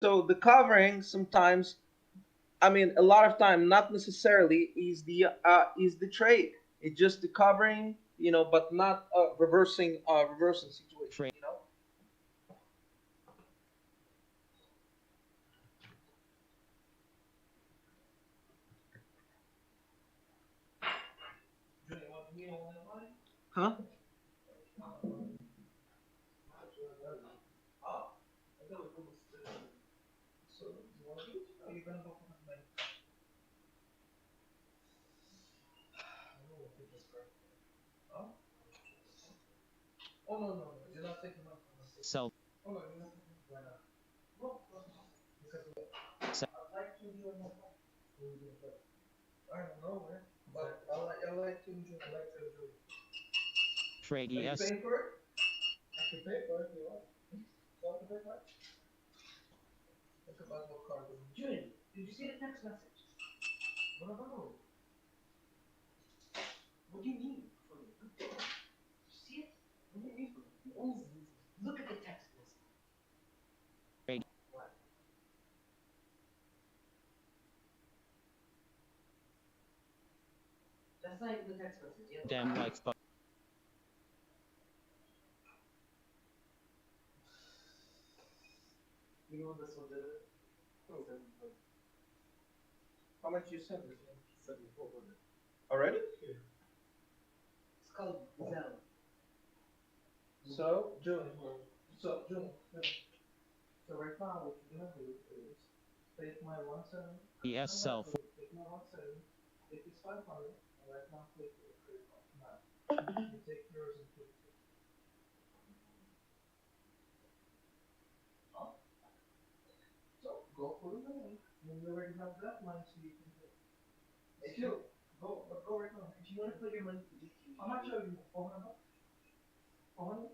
So the covering sometimes, I mean, a lot of time, not necessarily is the trade. It's just the covering, but not reversing situation. Trade. Huh? Self. Trade. Yes. Trade. Them like How much you send it? Already? So, June. So right now, what you're gonna do is take my 170. yes self. Take my 170. Take this 500, and right now click the credit card. Now, you take yours and put it. So go for the line. When you already have that line, so you can pay. Still, go right now. If you want to put your money, how much are you? 400 bucks? 400?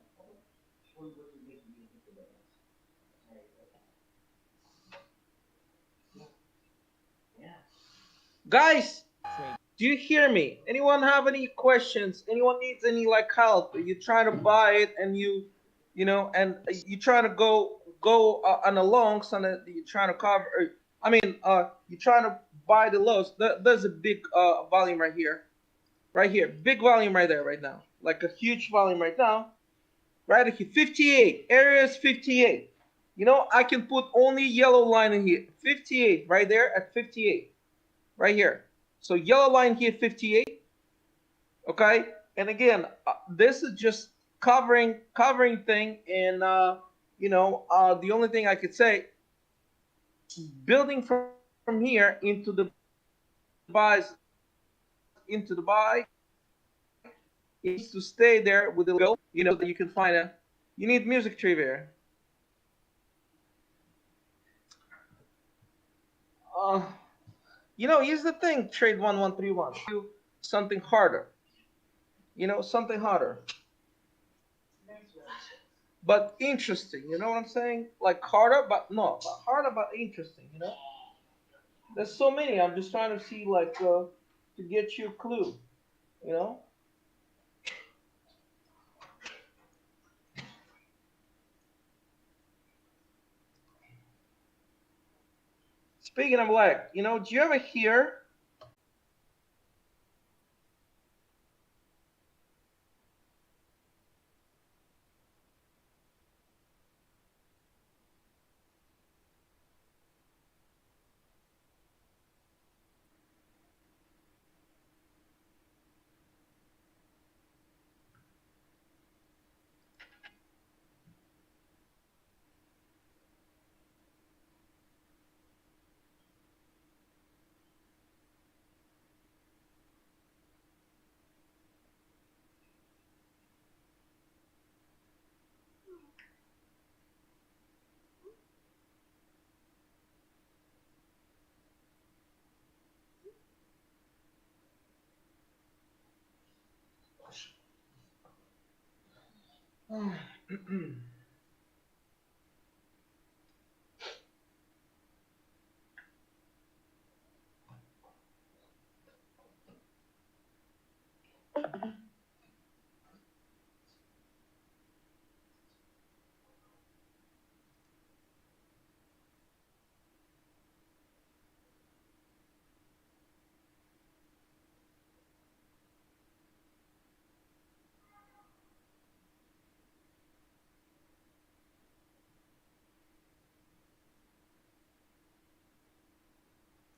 Guys, Trade. do you hear me? Anyone have any questions? Anyone needs any like help? You trying to buy it and you trying to go on a long, so that you trying to cover. I mean, you trying to buy the lows. There's a big volume right here, big volume right there, right now, like a huge volume right now, right here, 58. Area is 58. I can put only yellow line in here, 58 right there at 58 right here. So yellow line here 58. Okay, and again, this is just covering thing, and the only thing I could say, building from here into the buy, it needs to stay there with the build, so that you can find a. You need music trivia. Uh, here's the thing. Trade 1131. Something harder. Something harder, but interesting. You know what I'm saying? Like harder, but no, but harder, but interesting. There's so many. I'm just trying to see, like, to get you a clue. You know. Speaking of lag, do you ever hear?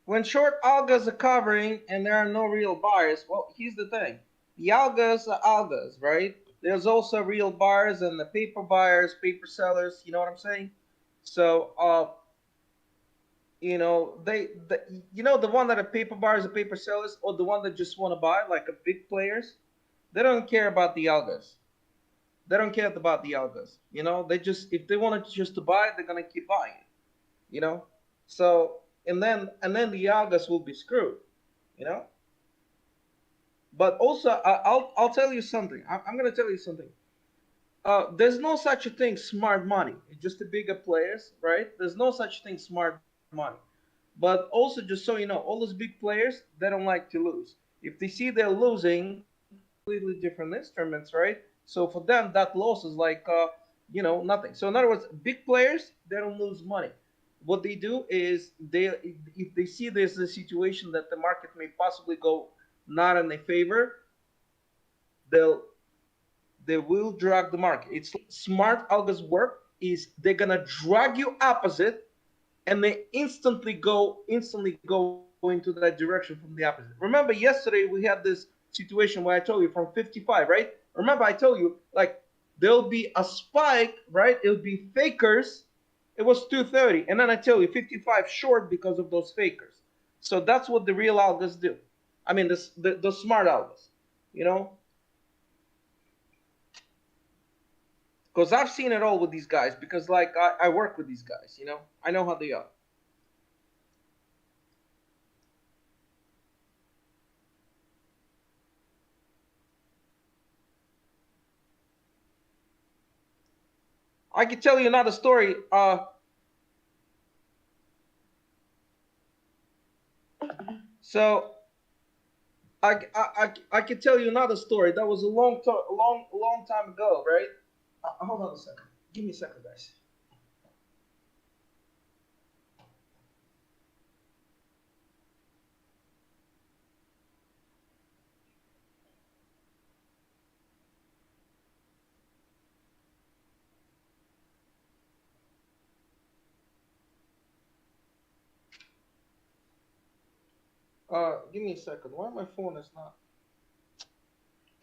when short algas are covering and there are no real buyers, well, here's the thing: the algas are algas, right? There's also real buyers and the paper buyers, paper sellers. You know what I'm saying? So, the one that are paper buyers or paper sellers, or the one that just want to buy, like a big players, they don't care about the algas. They don't care about the algas. They just, if they want to just to buy it, they're gonna keep buying it. You know, so and then the algas will be screwed. You know, but also I'll tell you something. I'm gonna tell you something. There's no such a thing smart money. It's just the bigger players, right? There's no such thing smart money. But also, just so you know, all those big players, they don't like to lose. If they see they're losing, completely different instruments, right? So for them, that loss is like, nothing. So in other words, big players, they don't lose money. What they do is if they see there's a situation that the market may possibly go not in their favor, they'll they will drag the market. It's smart algos work is they're gonna drag you opposite, and they instantly go into that direction from the opposite. Remember, yesterday we had this situation where I told you from 55, right? Remember, I told you like there'll be a spike, right? It'll be fakers. It was 230, and then I tell you 55 short because of those fakers. So that's what the real algos do. I mean, the smart algos, you know, because I've seen it all with these guys. Because like I work with these guys, I know how they are. I could tell you another story. So I could tell you another story. That was a long time ago, right? Hold on a second. Give me a second, guys. Give me a second. Why my phone is not?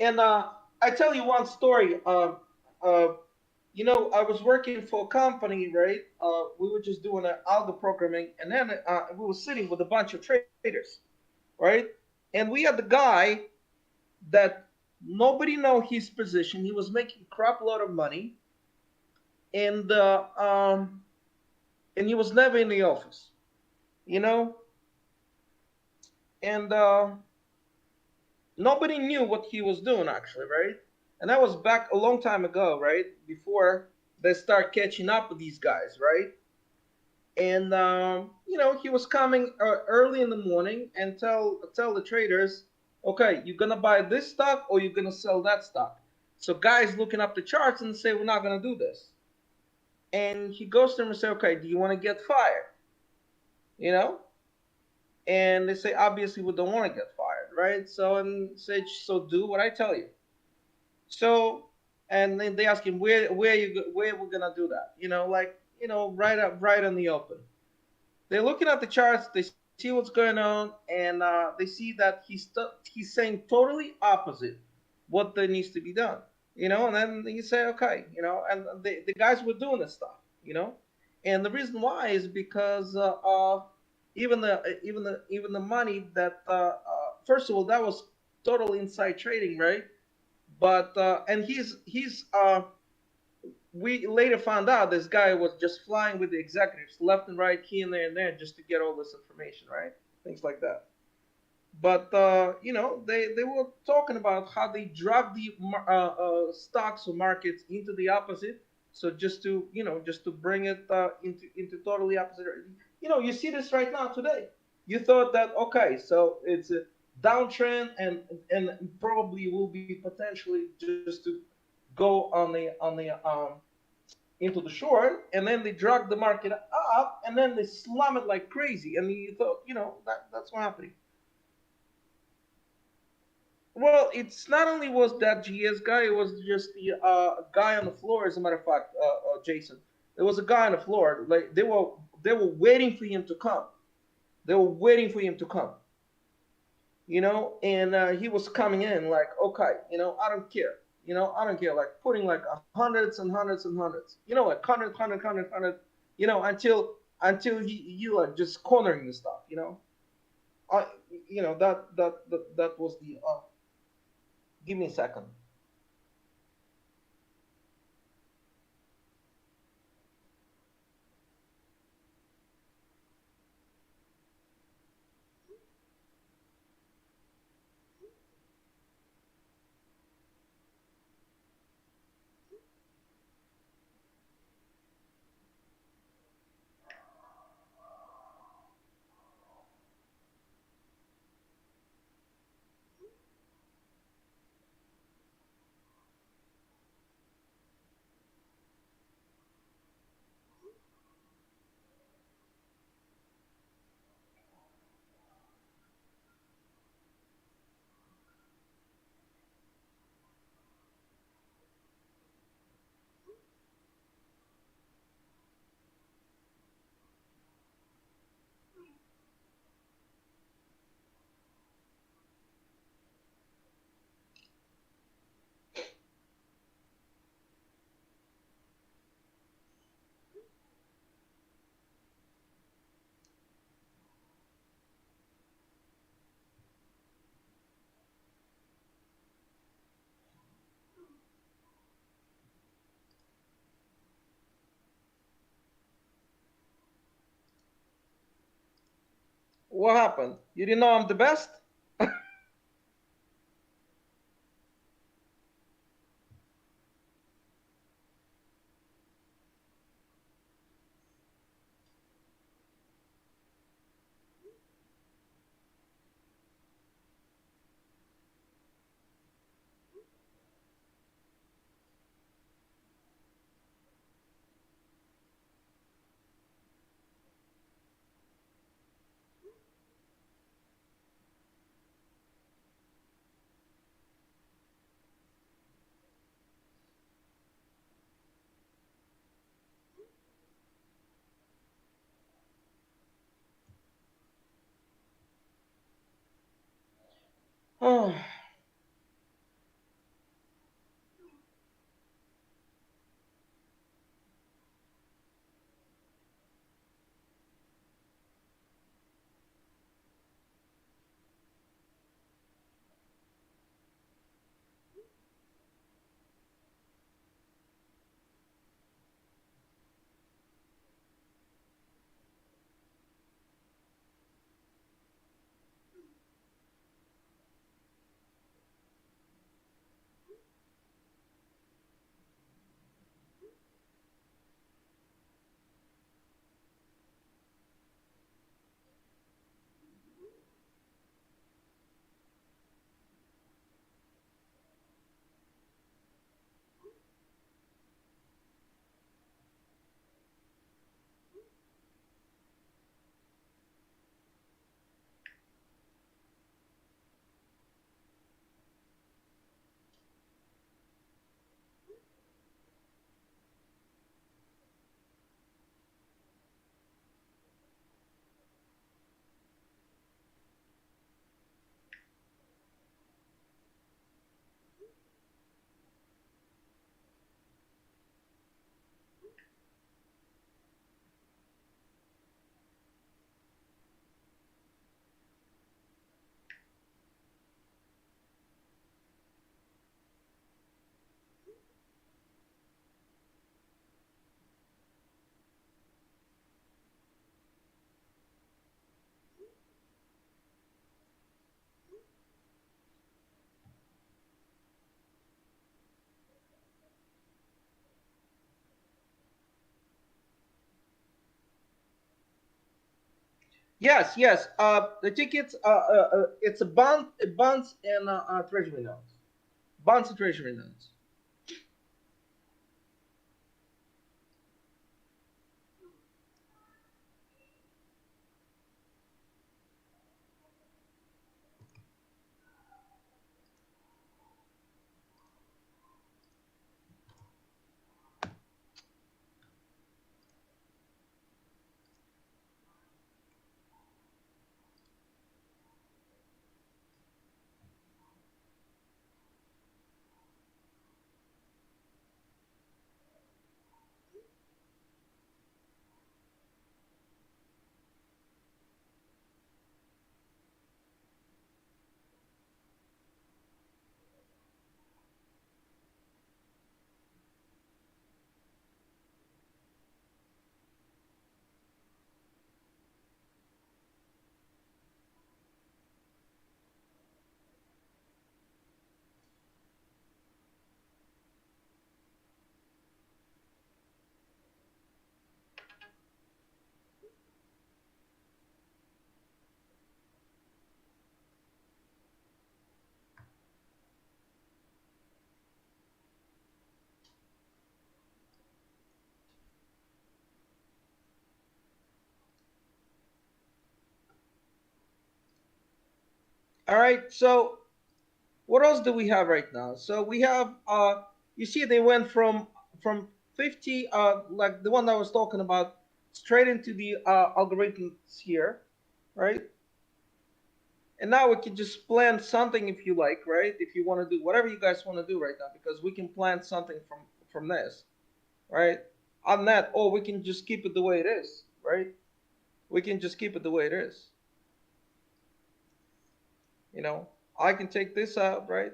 And I tell you one story. I was working for a company, right? We were just doing an algo programming, and then we were sitting with a bunch of traders, right? And we had the guy that nobody know his position. He was making a crap load of money, and and he was never in the office, you know, and nobody knew what he was doing actually, right? And that was back a long time ago, right? Before they start catching up with these guys, right? And he was coming early in the morning and tell the traders, okay, you're gonna buy this stock or you're gonna sell that stock. So guys looking up the charts and say, we're not gonna do this. And he goes to them and say, okay, do you want to get fired? You know? And they say, obviously we don't want to get fired, right? So and say, so do what I tell you. So and then they ask him, where we're gonna do that? Like right up right on the open. They're looking at the charts. They see what's going on, and they see that he's saying totally opposite what there needs to be done. And then you say, okay, and the guys were doing this stuff, and the reason why is because even the money that first of all that was total inside trading, right? But and we later found out this guy was just flying with the executives left and right, here and there and there, just to get all this information, right? Things like that. But they were talking about how they drug the stocks or markets into the opposite. So just to bring it into totally opposite. You see this right now today. You thought that okay, so it's a downtrend and probably will be potentially just to go on the into the short, and then they drag the market up, and then they slam it like crazy. And you thought, that's what happened. Well, it's not only was that GS guy, it was just the guy on the floor. As a matter of fact, Jason, there was a guy on the floor. Like they were waiting for him to come. They were waiting for him to come, and he was coming in like, okay, I don't care, I don't care, like putting like hundreds and hundreds and hundreds, like hundred, until you like just cornering the stuff, I, that was the. Give me a second. What happened? You didn't know I'm the best? Oh. Yes, yes. The tickets. It's a bonds and treasury notes. Bonds and treasury notes. All right. So what else do we have right now? So we have you see they went from 50 like the one that I was talking about straight into the algorithms here, right? And now we can just plan something if you like, right? If you want to do whatever you guys want to do right now, because we can plan something from this, right? On that, or we can just keep it the way it is, right? We can just keep it the way it is. You know, I can take this out, right?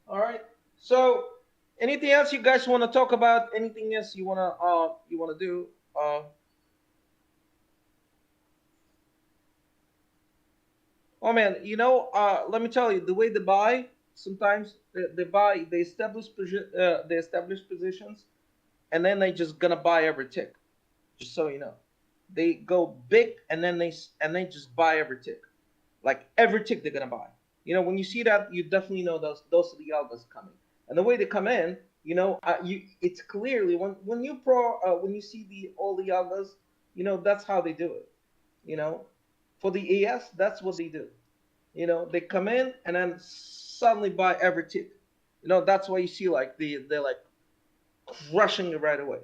All right. So, anything else you guys want to talk about? Anything else you wanna do? Uh, oh man, let me tell you, the way they buy sometimes they buy they establish positions, and then they just gonna buy every tick. Just so you know, they go big and then they just buy every tick, like every tick they're gonna buy. When you see that, you definitely know those are the algas coming, and the way they come in, it's clearly when you see the all the algas, that's how they do it. You know, for the AS, that's what they do. They come in and then suddenly buy every tick. That's why you see like they're like crushing it right away.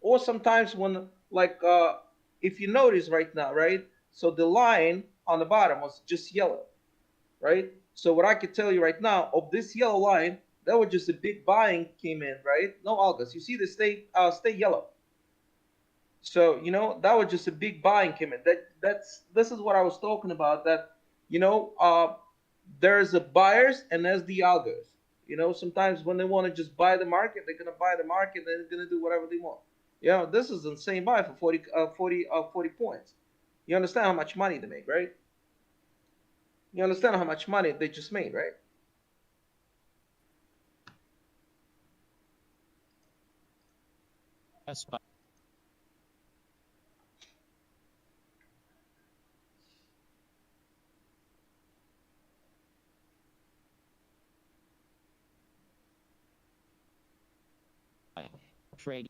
Or sometimes when like if you notice right now, right? So the line on the bottom was just yellow, right? So what I could tell you right now of this yellow line, that was just a big buying came in, right? No August. You see the stay yellow. So that was just a big buying came in. This is what I was talking about. That you know uh, there's the buyers and there's the algos. Sometimes when they want to just buy the market, they're gonna buy the market. They're gonna do whatever they want. This is insane buy for 40 points. You understand how much money they make, right? You understand how much money they just made, right? S by trade.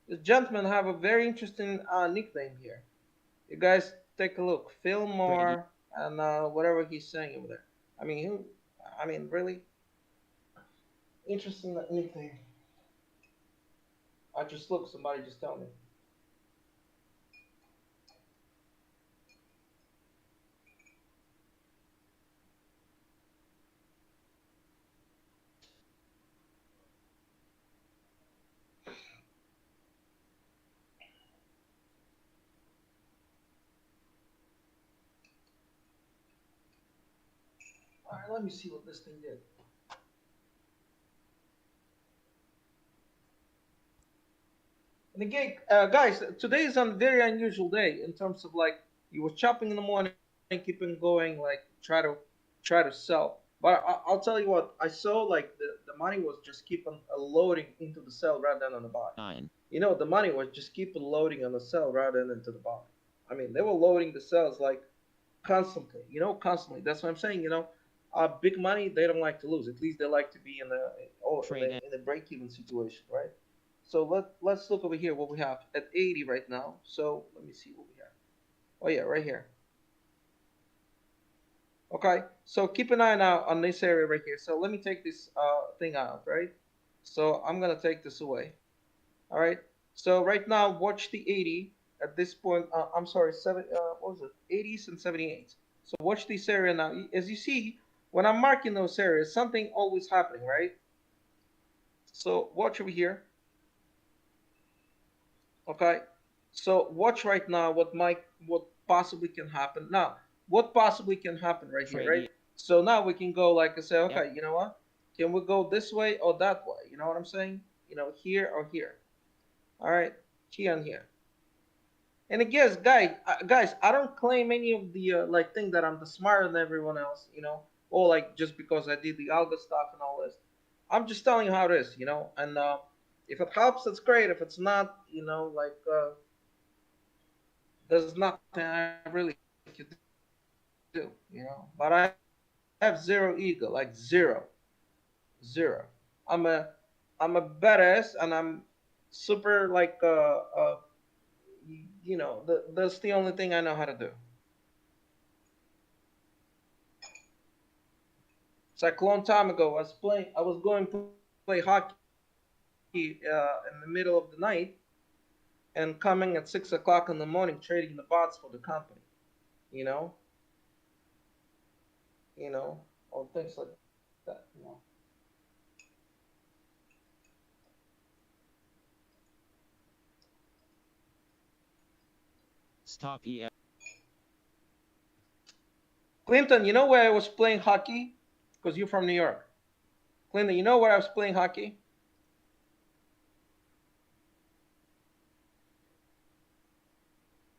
The gentlemen have a very interesting nickname here. You guys take a look. Trade. Fillmore and whatever he's saying over there. I mean, really interesting nickname. I just look. Somebody just tell me. All right, let me see what this thing did. And again, guys, today is a very unusual day in terms of like you were chopping in the morning, keeping going, like try to sell. But I'll tell you what, I saw like the money was just keeping loading into the sell rather than on the buy. 9. The money was just keeping loading on the sell rather than into the buy. I mean, they were loading the cells like constantly, constantly. That's what I'm saying. Big money they don't like to lose. At least they like to be in a oh Trade. in a break even situation, right? So let's look over here what we have at 80 right now. So let me see what we have. Oh yeah, right here. Okay, so keep an eye out on this area right here. So let me take this thing out, right? So I'm gonna take this away. All right. So right now, watch the 80 at this point. I'm sorry, what was it? 80s and 78s. So watch this area now. As you see, when I'm marking those areas, something always happening, right? So watch over here. Okay. So watch right now what possibly can happen. Now, what possibly can happen right here, Trade right? So now we can go like I say, EF. okay, you know what? Can we go this way or that way? You know what I'm saying? Here or here. All right, here and here. And again, guys, I don't claim any of the like thing that I'm the smarter than everyone else, or like just because I did the algo stuff and all this. I'm just telling you how it is, and if it helps, that's great. If it's not, like there's nothing I really can do, But I have zero ego, like zero. I'm a badass, and I'm super like that's the only thing I know how to do. It's like a long time ago. I was going to play hockey in the middle of the night, and coming at 6 o'clock in the morning, trading the bots for the company. You know, or things like that. Stop EF. Clinton, you know where I was playing hockey? Because you're from New York. Clinton, you know where I was playing hockey?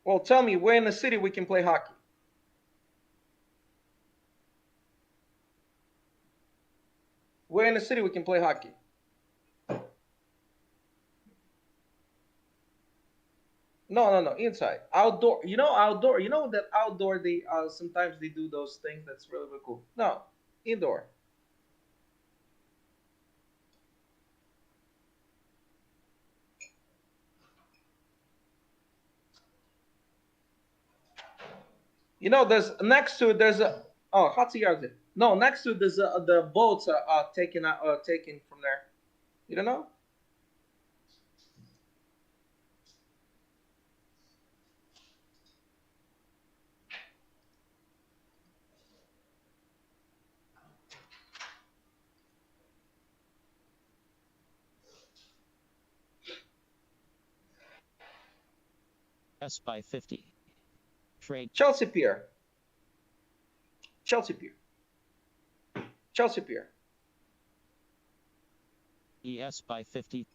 Well, tell me where in the city we can play hockey. Where in the city we can play hockey? No, no, no, inside, outdoor. Outdoor. You know that outdoor they sometimes they do those things. That's really, really cool. No, indoor. There's next to it. There's a hot yards. No, next to it, there's the boats are taken from there. You don't know? S by 50. Trade Chelsea Pier, Chelsea Pier, Chelsea Pier. ES by 50.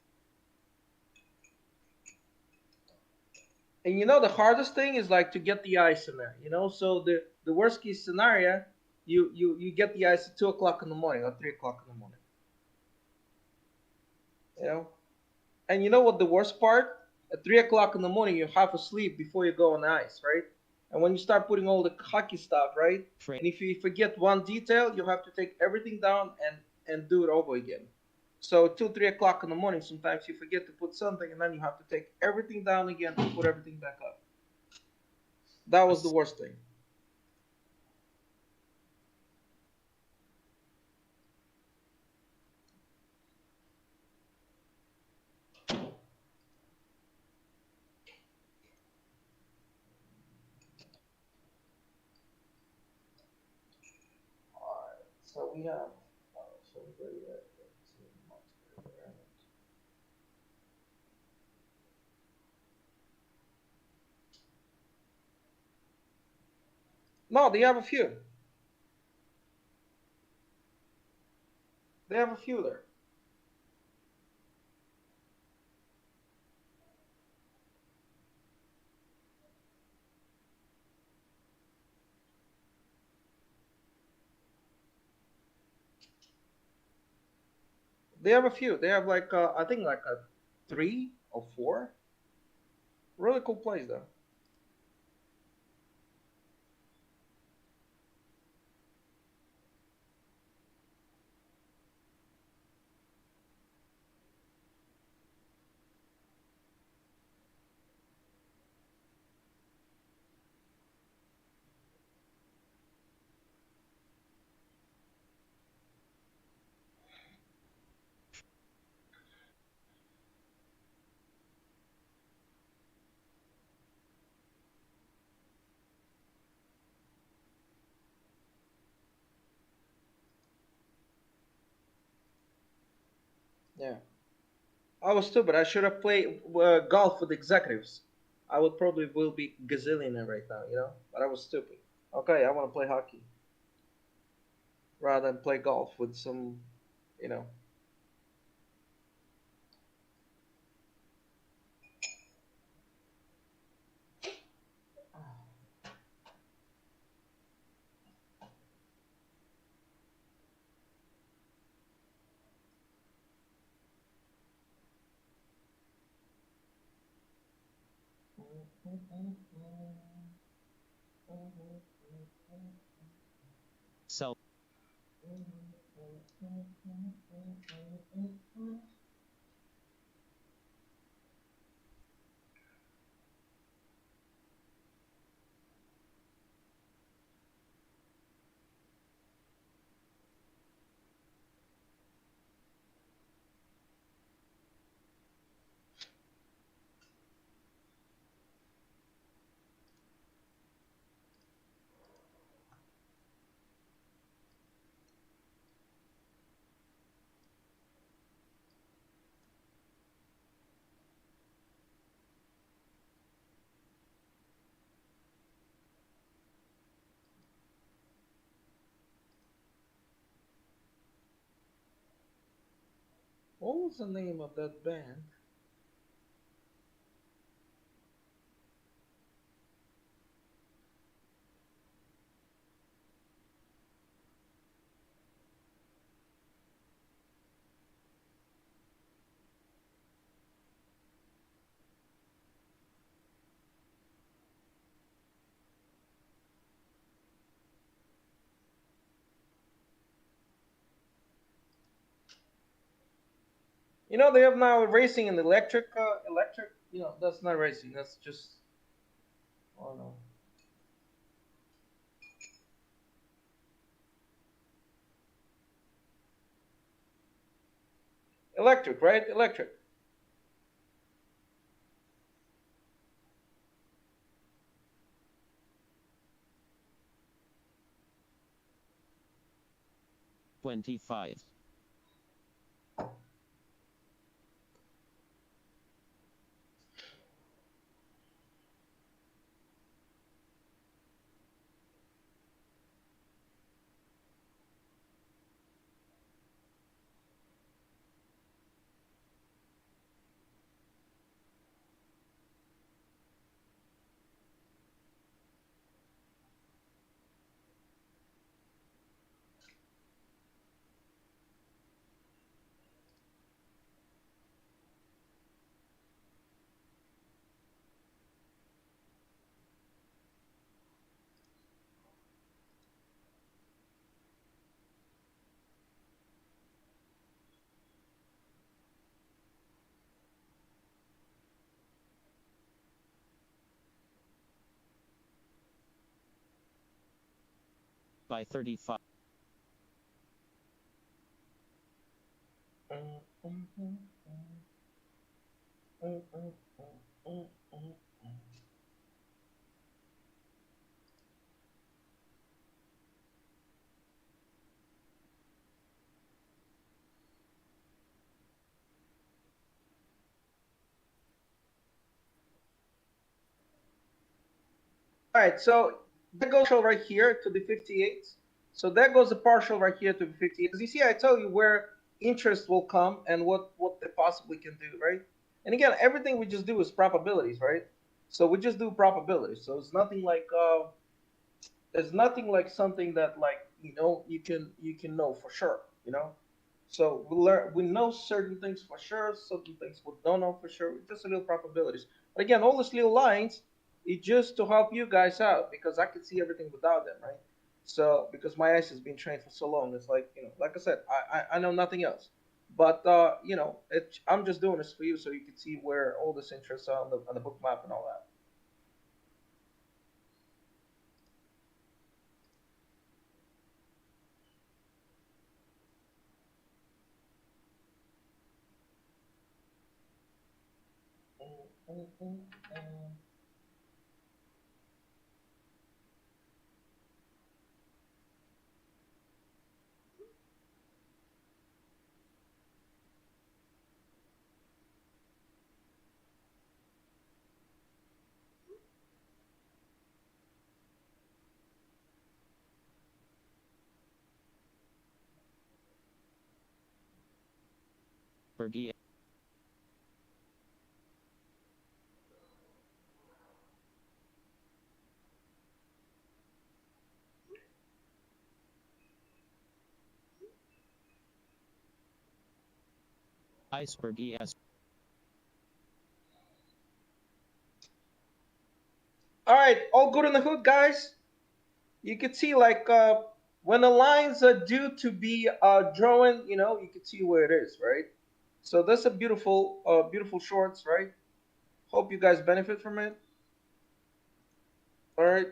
And the hardest thing is like to get the ice in there. So the worst case scenario, you get the ice at 2 o'clock in the morning or 3 o'clock in the morning. You know, and you know what the worst part? At 3 o'clock in the morning, you're half asleep before you go on the ice, right? And when you start putting all the hockey stuff, right? Trade And if you forget one detail, you have to take everything down and do it over again. So 2, 3 o'clock in the morning, sometimes you forget to put something, and then you have to take everything down again and put everything back up. That was the S. worst thing. All right. So we have. So where you at? No, they have a few. They have a few there. They have a few. They have like I think like a 3 or 4. Really cool place though. Yeah. I was stupid. I should have played golf with executives. I would probably will be gazillionaire right now, you know. But I was stupid. Okay, I want to play hockey rather than play golf with some, you know. Cell What was the name of that band? You know they have now racing in electric. Electric. You know that's not racing. That's just. Oh no. Electric, right? Electric. 25. By 35. All right, so that goes partial right here to the 58. So that goes the partial right here to the 58. Because you see, I tell you where interest will come and what they possibly can do, right? And again, everything we just do is probabilities, right? So we just do probabilities. So it's nothing like there's nothing like something that like you can know for sure, you know. So we know certain things for sure, certain things we don't know for sure. Just a little probabilities. But again, all these little lines is just to help you guys out because I can see everything without them, right? So because my eyes has been trained for so long, it's like like I said, I know nothing else. But I'm just doing this for you so you can see where all this interests are on the book map and all that. Bergie. Iceberg ES. All right, all good in the hood, guys. You can see like when the lines are due to be drawn, you can see where it is, right? So that's a beautiful, beautiful shorts, right? Hope you guys benefit from it. All right.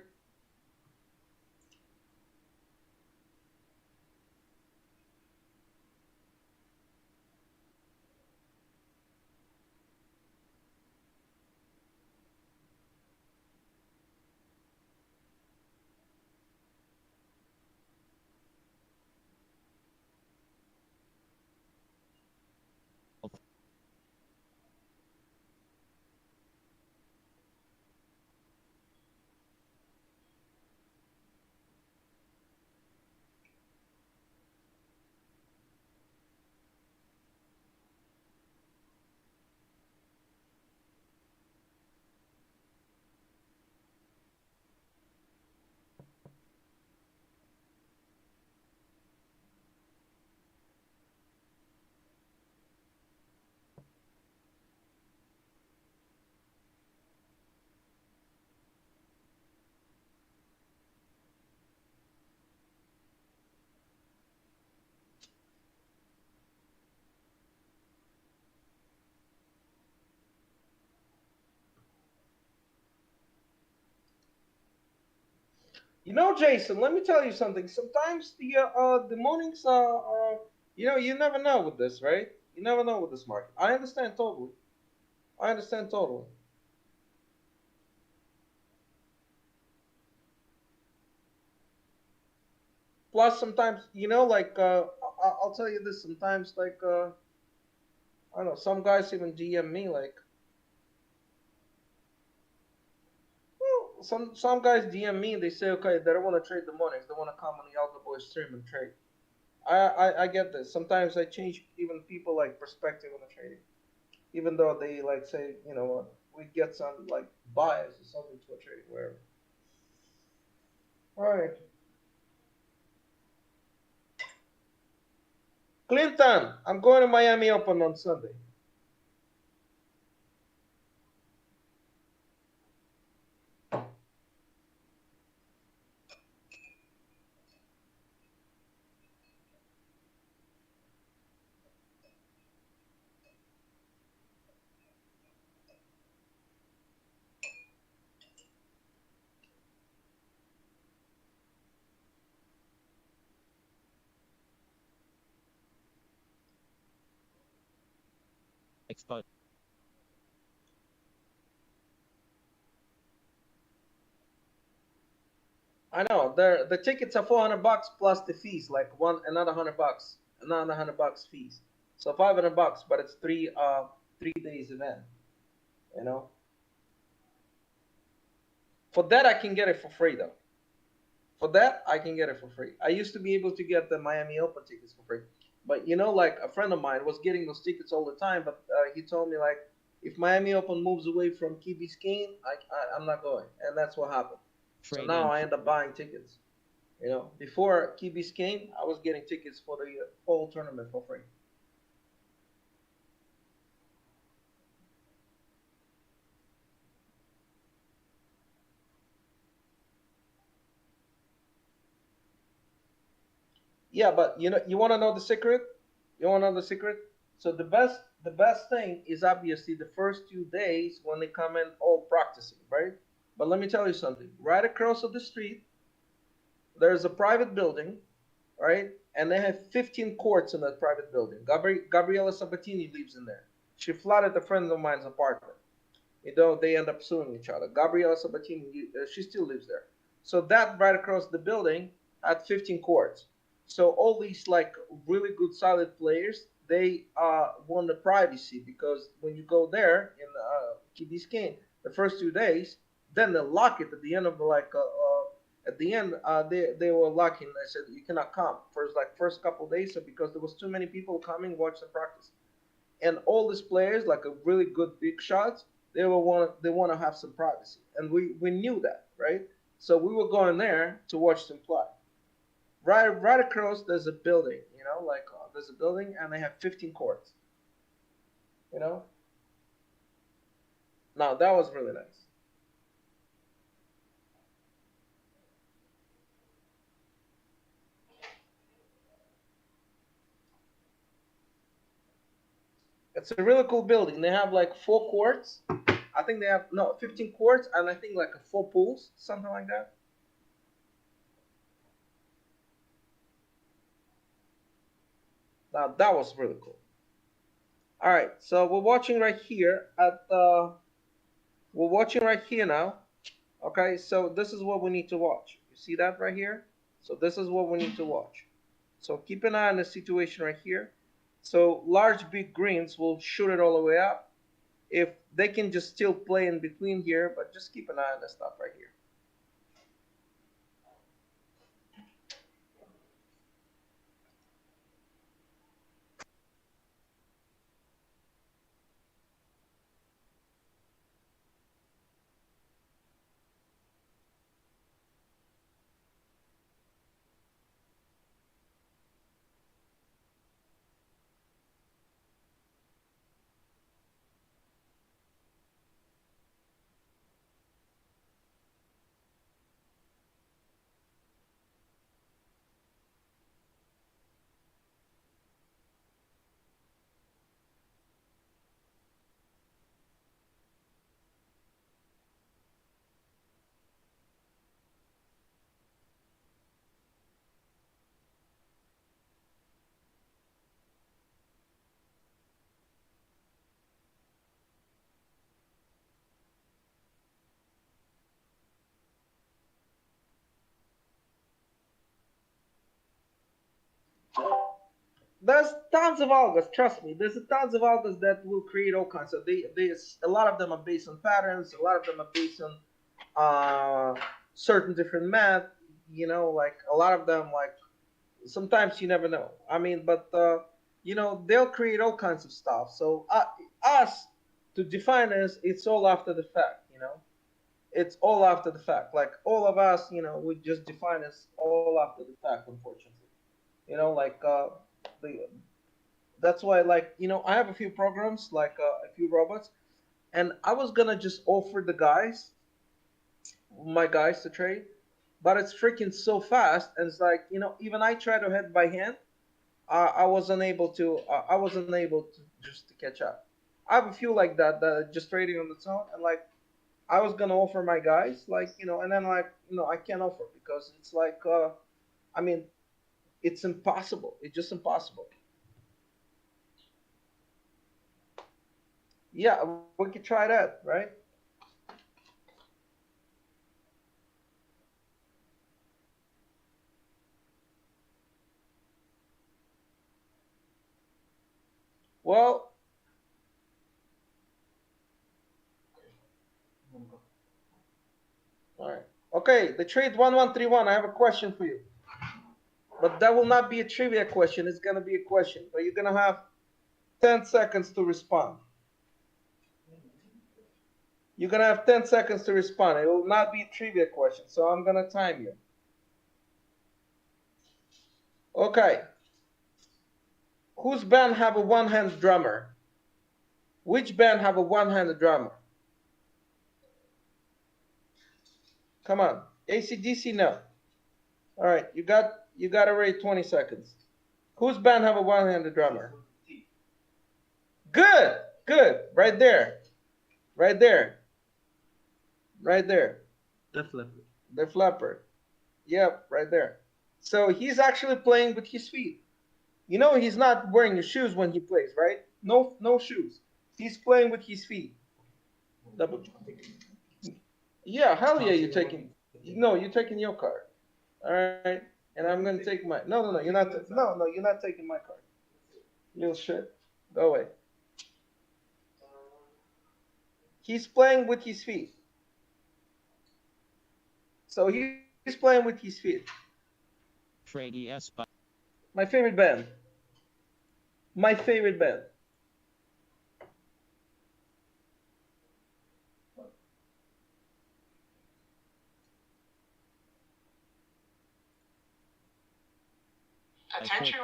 Jason, let me tell you something. Sometimes the mornings you never know with this, right? You never know with this market. I understand totally. I understand totally. Plus, sometimes like I'll tell you this. Sometimes like I don't know. Some guys even DM me like, well, some guys DM me. They say, okay, they don't want to trade the mornings. They want to come on the Alpha Boy stream and trade. I get this. Sometimes I change even people like perspective on the trading, even though they like say, we get some like bias or something to a trading, wherever. All right, Clinton, I'm going to Miami Open on Sunday. Expo. I know the tickets are $400 plus the fees, like another $100, another $100 fees. So $500, but it's 3 days event. You know, for that I can get it for free though. For that I can get it for free. I used to be able to get the Miami Open tickets for free, but like a friend of mine was getting those tickets all the time. But he told me like, if Miami Open moves away from Key Biscayne, I'm not going, and that's what happened. So Trade now in. I end up buying tickets. Before Key Biscayne, I was getting tickets for the whole tournament for free. Yeah, but you want to know the secret? You want to know the secret? So the best thing is obviously the first 2 days when they come in all practicing, right? But let me tell you something. Right across the street, there's a private building, right? And they have 15 courts in that private building. Gabriela Sabatini lives in there. She flooded a friend of mine's apartment. They end up suing each other. Gabriela Sabatini, she still lives there. So that right across the building had 15 courts. So all these like really good solid players, they want the privacy, because when you go there in Key Biscayne, the first 2 days, then they lock it at the end of at the end they were locking. They said you cannot come first couple days, so because there was too many people coming watch the practice. and all these players, like a really good big shots, they want to have some privacy, and we knew that, right? So we were going there to watch them play. Right across, there's a building, like there's a building, and they have 15 courts, you know. Now that was really nice. It's a really cool building. They have like 4 courts. I think they have no 15 courts, and I think like 4 pools, something like that. Now that was really cool. All right, so we're watching right here we're watching right here now. Okay, so this is what we need to watch. You see that right here? So this is what we need to watch. So keep an eye on the situation right here. So large big greens will shoot it all the way up. If they can just still play in between here, but just keep an eye on the stuff right here. There's tons of algos. Trust me. There's tons of algos that will create all kinds. So they a lot of them are based on patterns. A lot of them are based on certain different math. Like a lot of them, like sometimes you never know. I mean, but they'll create all kinds of stuff. So us to define this, it's all after the fact. It's all after the fact. Like all of us, we just define this all after the fact. Unfortunately, like the that's why, like, I have a few programs, like a few robots, and I was gonna just offer my guys to trade, but it's freaking so fast, and it's like, even I try to head by hand. I wasn't able to. I wasn't able to just to catch up. I have a few like that that are just trading on its own, and like I was gonna offer my guys, like, and then like, I can't offer because it's like, I mean, it's impossible. It's just impossible. Yeah, we could try that, right? Well, all right. Okay, the trade 1131. I have a question for you, but that will not be a trivia question. It's gonna be a question, but you're gonna have 10 seconds to respond. You're gonna have 10 seconds to respond. It will not be a trivia question, so I'm gonna time you. Okay. Whose band have a one-hand drummer? Which band have a one-handed drummer? Come on. AC/DC, no. All right, you got already 20 seconds. Whose band have a one-handed drummer? Good, good. Right there. Right there. Right there. Def Leppard. The flapper. Yep, right there. So he's actually playing with his feet. He's not wearing shoes when he plays, right? No, no shoes. He's playing with his feet. Double. Yeah, hell yeah, you're taking. No, you're taking your card. All right, and I'm gonna take my. No, no, no, you're not. No, no, you're not taking my card. Little shit. Go away. He's playing with his feet. So he's playing with his feet. Trade ES. My favorite band. My favorite band. Attention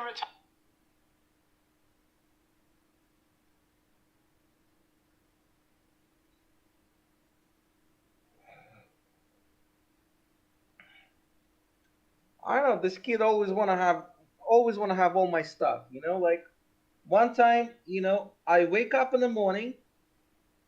I don't know. This kid always wanna have all my stuff. Like one time, I wake up in the morning.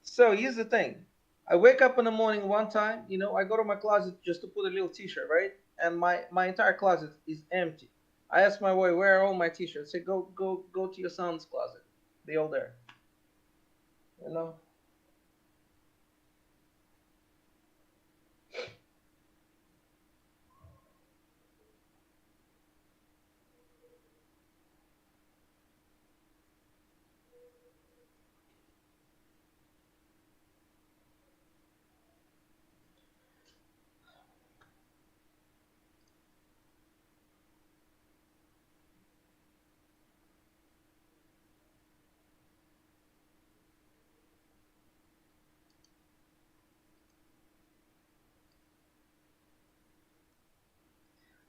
So here's the thing. I wake up in the morning one time. I go to my closet just to put a little T-shirt, right? And my entire closet is empty. I ask my wife, where are all my T-shirts? I say, go to your son's closet. They all there. You know.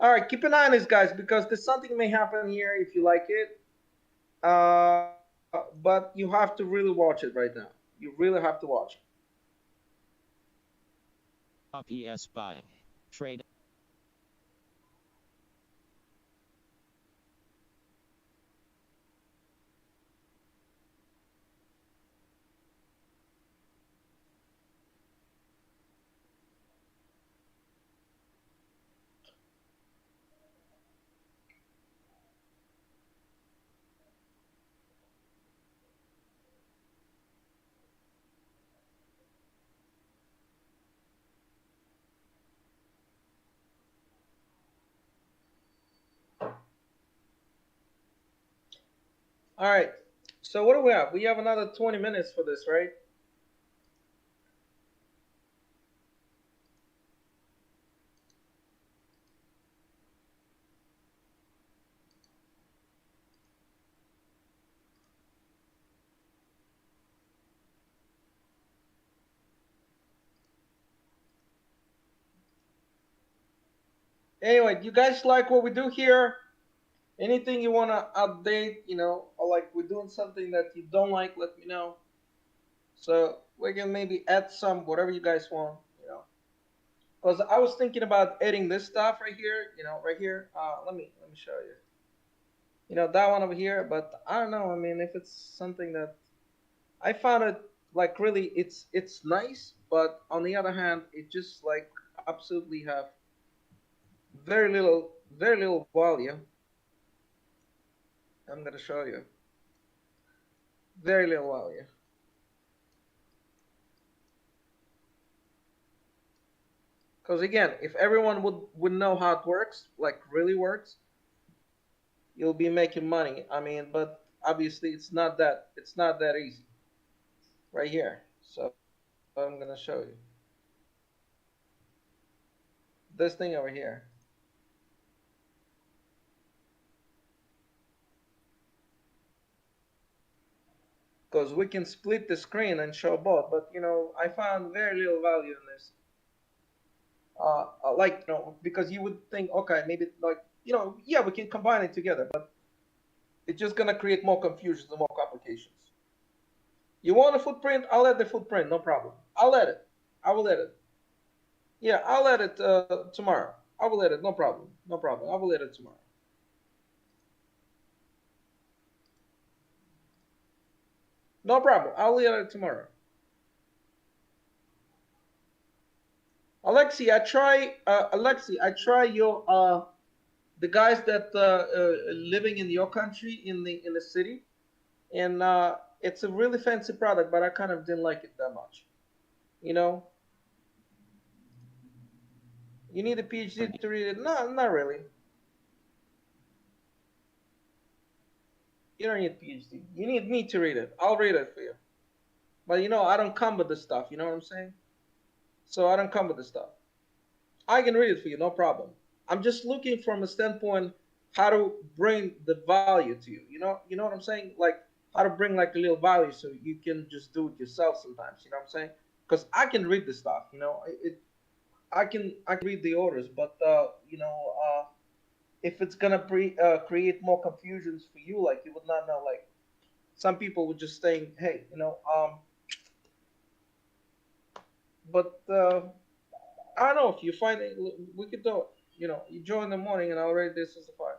All right, keep an eye on this, guys, because there's something may happen here if you like it. But you have to really watch it right now. You really have to watch it. PS buy. Trade. All right. So what do we have? We have another 20 minutes for this, right? Anyway, do you guys like what we do here? Anything you want to update, or like we're doing something that you don't like, let me know. So we can maybe add some, whatever you guys want. Because I was thinking about adding this stuff right here, right here. Let me show you. That one over here, but I don't know. I mean, if it's something that I found it like really, it's nice, but on the other hand, it just like absolutely have very little value. I'm gonna show you very little value. Because again, if everyone would know how it works, like really works, you'll be making money. I mean, but obviously it's not that easy right here. So I'm gonna show you this thing over here. Because we can split the screen and show both, but I found very little value in this. Like because you would think, okay, maybe like yeah, we can combine it together, but it's just gonna create more confusion and more complications. You want a footprint? I'll add the footprint, no problem. I'll add it. I will add it. Yeah, I'll add it tomorrow. I will add it, no problem. No problem. I will add it tomorrow. No problem. I'll add it tomorrow. Alexi, I try your the guys that living in your country in the city, and it's a really fancy product, but I kind of didn't like it that much. You know, you need a PhD to read it. No, not really. You don't need a PhD. You need me to read it. I'll read it for you. But I don't come with the stuff. You know what I'm saying? So I don't come with the stuff. I can read it for you, no problem. I'm just looking from a standpoint how to bring the value to you. You know what I'm saying? Like how to bring like a little value so you can just do it yourself sometimes. You know what I'm saying? Because I can read the stuff. I can read the orders, but if it's gonna create more confusions for you, like you would not know. Like some people would just think, hey, but I don't know if you find it, we could do it. You join in the morning and I'll rate this as a five.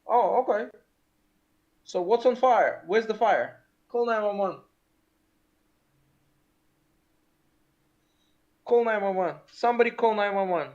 Oh, okay. So what's on fire? Where's the fire? Call 911. Call 911. Somebody call 911.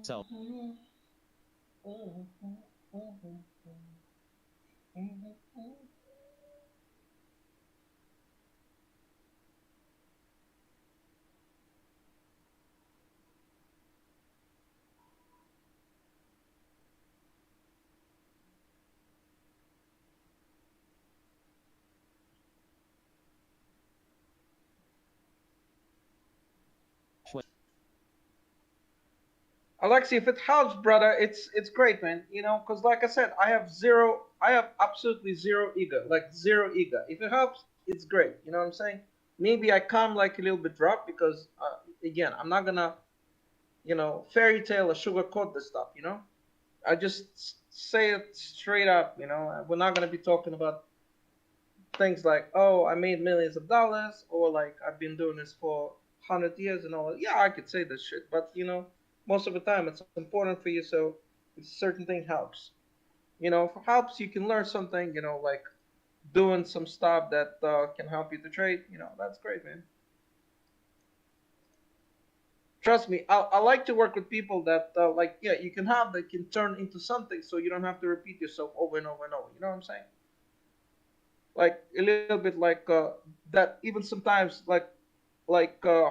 So, wait, Alexi, if it helps, brother, it's great, man. Because like I said, I have absolutely zero ego, like zero ego. If it helps, it's great. You know what I'm saying? Maybe I come like a little bit rough because, again, I'm not gonna, fairy tale or sugarcoat this stuff. I just say it straight up. We're not gonna be talking about things like, oh, I made millions of dollars, or like I've been doing this for 100 years and all that. Yeah, I could say this shit, but most of the time it's important for you, so a certain thing helps. If it helps, you can learn something. Like doing some stuff that can help you to trade. That's great, man. Trust me, I like to work with people that like, yeah, you can have that can turn into something, so you don't have to repeat yourself over and over and over. You know what I'm saying? Like a little bit like that. Even sometimes like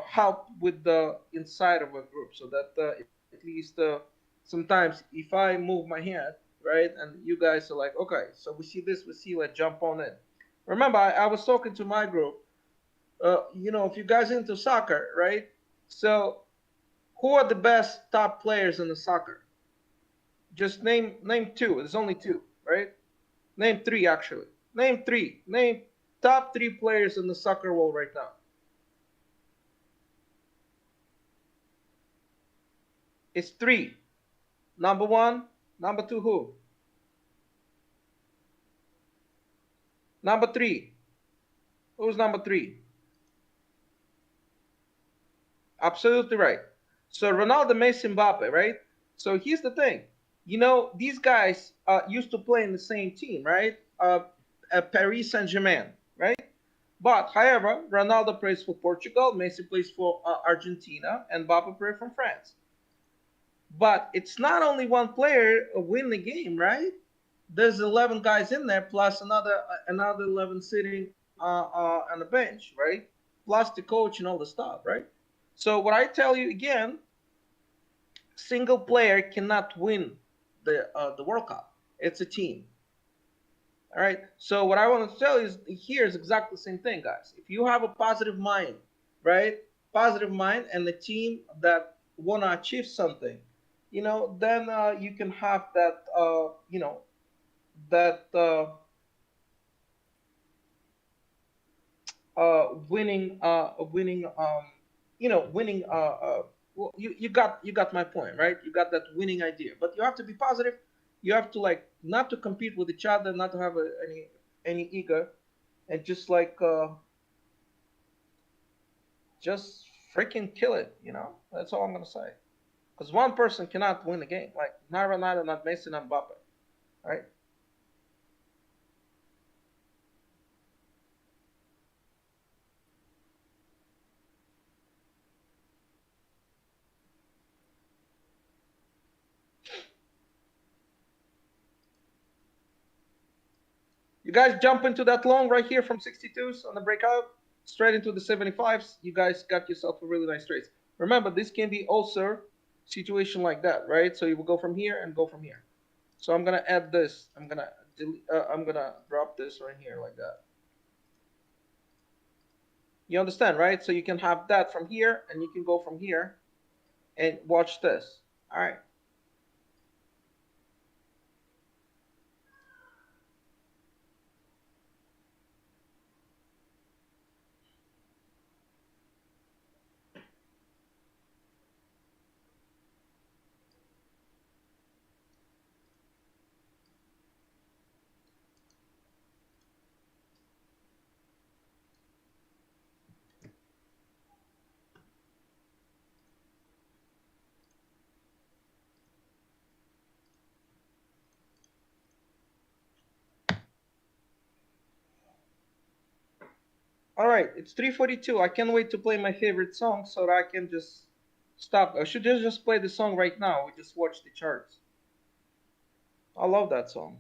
help with the inside of a group, so that at least sometimes if I move my hand, right, and you guys are like, okay, so we see this, we see, like, jump on in. Remember, I was talking to my group. If you guys are into soccer, right? So who are the best top players in the soccer? Just name two. There's only two, right? Name three, actually. Name three. Name top three players in the soccer world right now. It's three. Number one, number two, who? Number three. Who's number three? Absolutely right. So Ronaldo, Messi, Mbappe, right? So here's the thing. These guys used to play in the same team, right? At Paris Saint-Germain, right? But however, Ronaldo plays for Portugal, Messi plays for Argentina, and Mbappe plays for France. But it's not only one player win the game, right? There's 11 guys in there plus another 11 sitting on the bench, right? Plus the coach and all the stuff, right? So what I tell you again, single player cannot win the World Cup. It's a team. All right. So what I want to tell you is here is exactly the same thing, guys. If you have a positive mind, right? Positive mind and a team that want to achieve something, then you can have that, that winning. Well, you got my point, right? You got that winning idea, but you have to be positive. You have to, like, not to compete with each other, not to have any ego, and just like just freaking kill it. That's all I'm gonna say. Because one person cannot win the game. Like not Ronaldo, not Messi, not Mbappe. Right? You guys jump into that long right here from 62s on the breakout. straight into the 75s, you guys got yourself a really nice trade. Remember, this can be also situation like that, right? So you will go from here and go from here. So I'm gonna add this. I'm gonna delete. I'm gonna drop this right here like that. You understand, right? So you can have that from here, and you can go from here, and watch this. All right. All right. It's 3:42. I can't wait to play my favorite song so that I can just stop. I should just play the song right now. We just watch the charts. I love that song.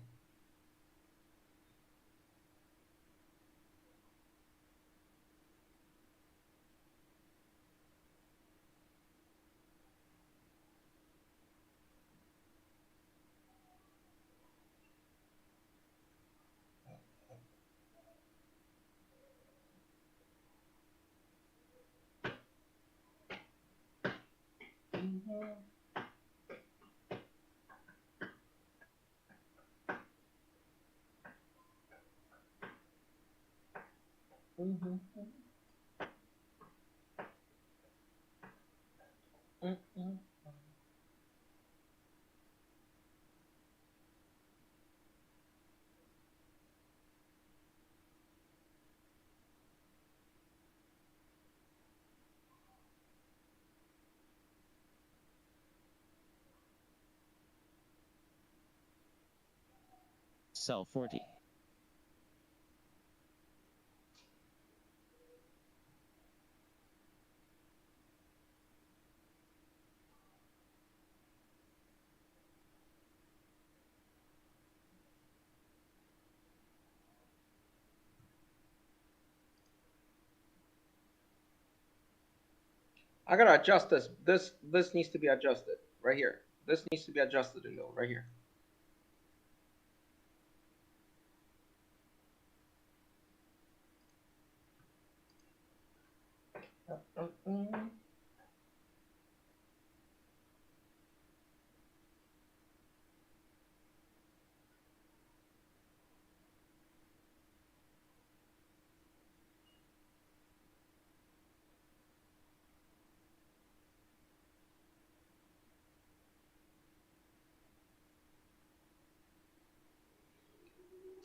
Cell 40. I gotta adjust this. This needs to be adjusted right here. This needs to be adjusted a little right here.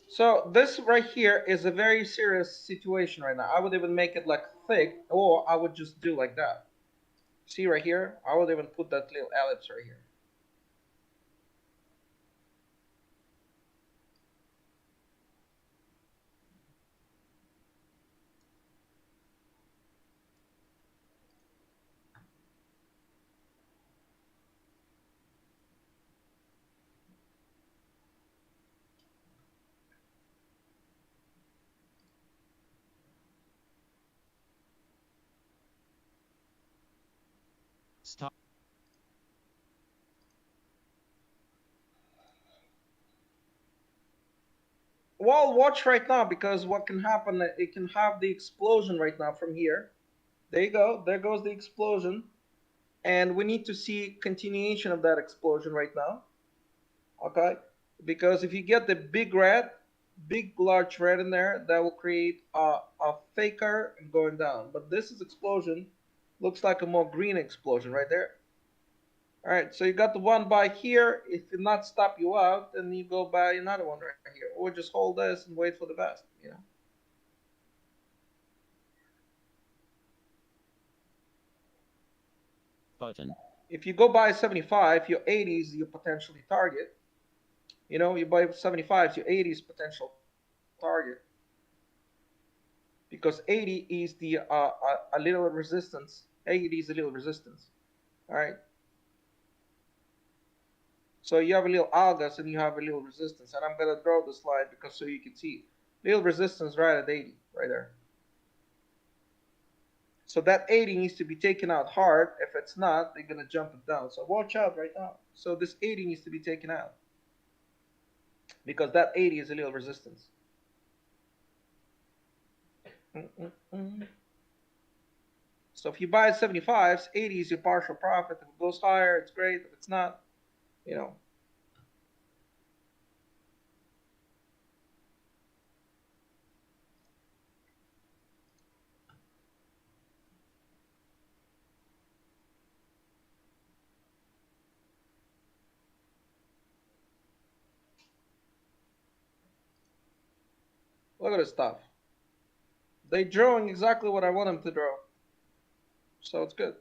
So this right here is a very serious situation right now. I would even make it like thick, or I would just do like that. See right here? I would even put that little ellipse right here. Stop. Well, watch right now because what can happen, it can have the explosion right now from here. There you go. There goes the explosion. And we need to see continuation of that explosion right now. Okay? Because if you get the big red, big large red in there, that will create a faker going down. But this is explosion. Looks like a more green explosion right there. All right, so you got the one by here. If it not stop you out, then you go by another one right here, or just hold this and wait for the best. You know. Button. If you go by 75, your 80 is your potentially target. You know, you buy 75, your 80 is potential target because 80 is the a little resistance. 80 is a little resistance. All right. So you have a little algas and you have a little resistance, and I'm gonna draw the slide because so you can see little resistance right at 80, right there. So that 80 needs to be taken out hard. If it's not, they're gonna jump it down. So watch out right now. So this 80 needs to be taken out because that 80 is a little resistance. Mm-mm-mm. So if you buy 75s, 80 is your partial profit. If it goes higher, it's great. If it's not, you know. Look at this stuff. They're drawing exactly what I want them to draw. So it's good.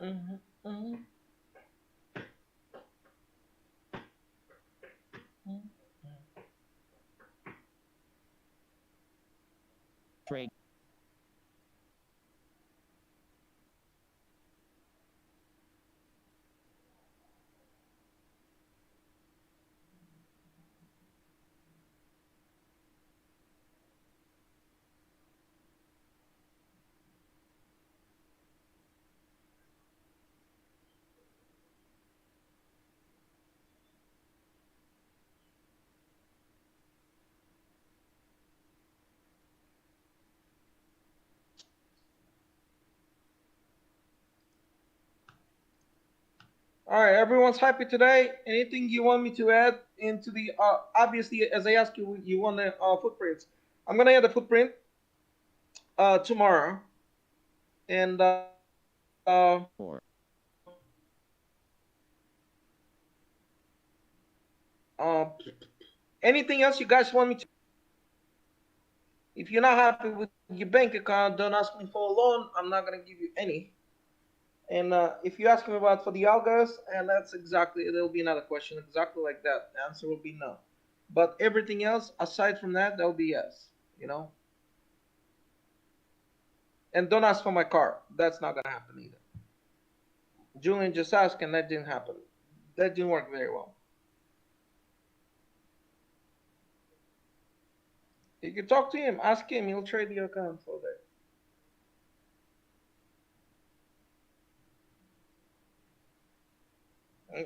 Mm-hmm, mm-hmm, mm-hmm. Trade. All right, everyone's happy today. Anything you want me to add into the obviously as I asked you, you want the footprints. I'm gonna add the footprint tomorrow, and 4. anything else you guys want me to? If you're not happy with your bank account, don't ask me for a loan. I'm not gonna give you any. And if you ask me about for the algos, and that's exactly there'll be another question exactly like that. The answer will be no. But everything else aside from that, that'll be yes. You know. And don't ask for my car. That's not gonna happen either. Julian just asked, and that didn't happen. That didn't work very well. You can talk to him, ask him. He'll trade your account for that.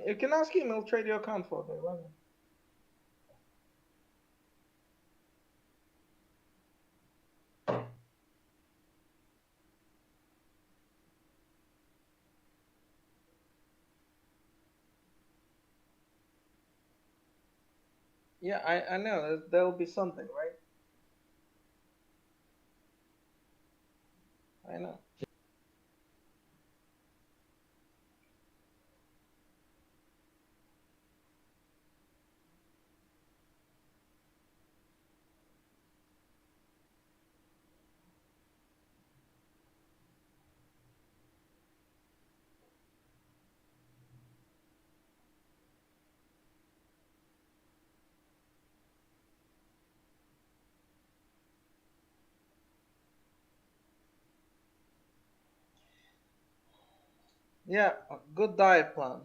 You can ask him. He'll trade your account for that. Yeah, I know. There'll be something, right? I know. Yeah, a good diet plan.